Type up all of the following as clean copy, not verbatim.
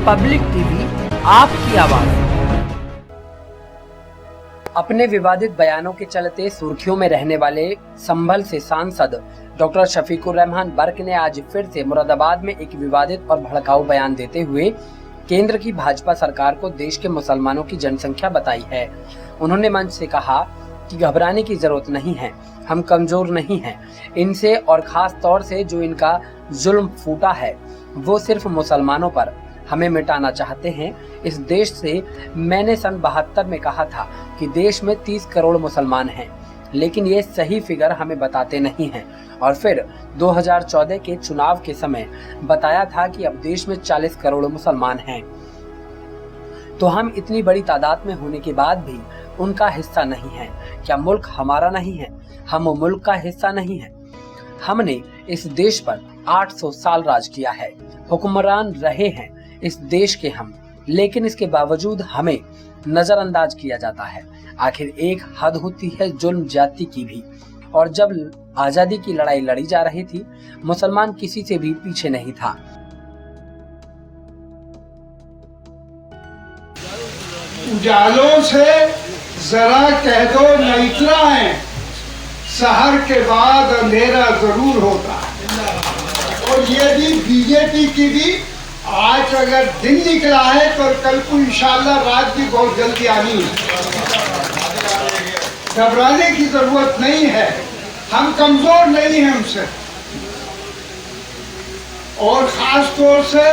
Public TV, आपकी आवाज। अपने विवादित बयानों के चलते सुर्खियों में रहने वाले संभल से सांसद डॉक्टर शफीकुर रहमान बर्क ने आज फिर से मुरादाबाद में एक विवादित और भड़काऊ बयान देते हुए केंद्र की भाजपा सरकार को देश के मुसलमानों की जनसंख्या बताई है। उन्होंने मंच से कहा कि घबराने की जरूरत नहीं है, हम कमजोर नहीं हैं इनसे, और खास तौर से जो इनका जुल्म फूटा है वो सिर्फ मुसलमानों पर, हमें मिटाना चाहते हैं इस देश से। मैंने सन 72 में कहा था कि देश में 30 करोड़ मुसलमान हैं, लेकिन ये सही फिगर हमें बताते नहीं हैं, और फिर 2014 के चुनाव के समय बताया था कि अब देश में 40 करोड़ मुसलमान हैं। तो हम इतनी बड़ी तादाद में होने के बाद भी उनका हिस्सा नहीं है। क्या मुल्क हमारा नहीं है? हम मुल्क का हिस्सा नहीं है। हमने इस देश पर 800 साल राज किया है, हुक्मरान रहे हैं इस देश के हम, लेकिन इसके बावजूद हमें नजरअंदाज किया जाता है। आखिर एक हद होती है जुल्म ज्यादती की भी, और जब आजादी की लड़ाई लड़ी जा रही थी, मुसलमान किसी से भी पीछे नहीं था। उजालों से जरा कह दो न इतना है, सहर के बाद अंधेरा जरूर होता है। और यदि बीजेपी की भी आज अगर दिन निकला है तो कल को इंशाल्लाह रात भी बहुत जल्दी आनी है। घबराने की जरूरत नहीं है, हम कमजोर नहीं हैं हमसे। और खास तौर से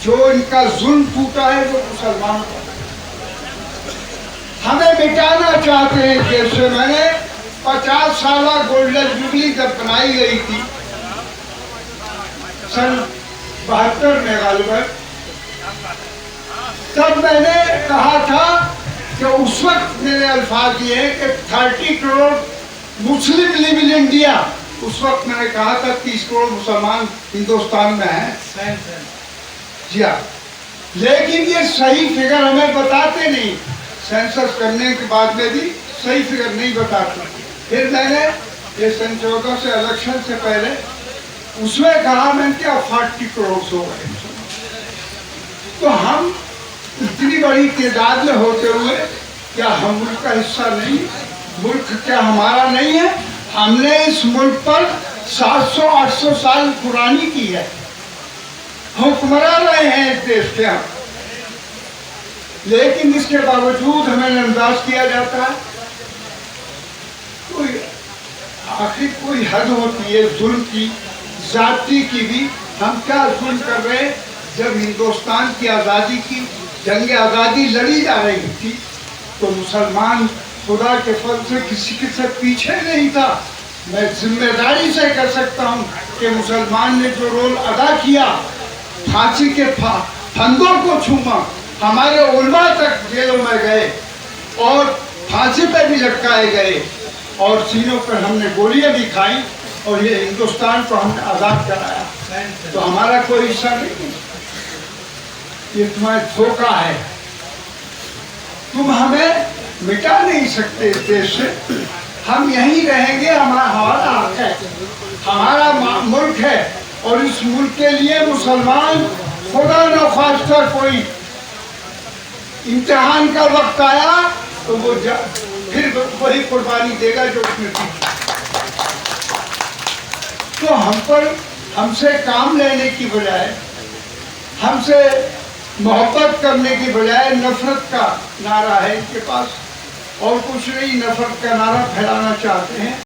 जो इनका जुल्म टूटा है वो मुसलमानों का, हमें मिटाना चाहते हैं देश से। मैंने 50 साल गोल्डन जुबली जब बनाई गई थी सन 72 में गालिबन, तब मैंने कहा था कि उस वक्त मेरे अल्फाज ये हैं कि 30 करोड़ मुस्लिम लिव इन इंडिया। उस वक्त मैंने कहा था 30 करोड़ मुसलमान हिंदुस्तान में हैं। जी हाँ, लेकिन ये सही फिगर हमें बताते नहीं, सेंसस करने के बाद में भी सही फिगर नहीं बताते। फिर मैंने ये सन 14 से इलेक्शन से पहले उसमें कहा मैंने क्या 40 करोड़ हो गए। तो हम इतनी बड़ी तादाद में होते हुए क्या हम मुल्क का हिस्सा नहीं? मुल्क क्या हमारा नहीं है? हमने इस मुल्क पर 700-800 साल पुरानी की है, हुक्मरान रहे हैं इस देश के हम, लेकिन इसके बावजूद हमें नजरअंदाज किया जाता है। कोई आखिर कोई हद होती है जुल्म की, जाति की भी। हम क्या जुल्म कर रहे हैं? जब हिंदुस्तान की आज़ादी की जंग आज़ादी लड़ी जा रही थी तो मुसलमान खुदा के फल से किसी के से पीछे नहीं था। मैं जिम्मेदारी से कर सकता हूँ कि मुसलमान ने जो रोल अदा किया, फांसी के फंदों को छूमा, हमारे उलमा तक जेलों में गए और फांसी पे भी लटकाए गए, और सीनों पर हमने गोलियां भी खाई, और ये हिंदुस्तान को हमने आज़ाद कराया। तो हमारा कोई हिस्सा नहीं, ये तुम्हारा धोखा है। तुम हमें मिटा नहीं सकते इस देश से, हम यहीं रहेंगे। हमारा हक है, हमारा मुल्क है, और इस मुल्क के लिए मुसलमान खुदा न खास्ता कोई इम्तिहान का वक्त आया तो वो फिर वही कुर्बानी देगा जो उसने दी। तो हम पर हमसे काम लेने की बजाय, हमसे मोहब्बत करने की बजाय नफरत का नारा है इनके पास, और कुछ नहीं, नफरत का नारा फैलाना चाहते हैं।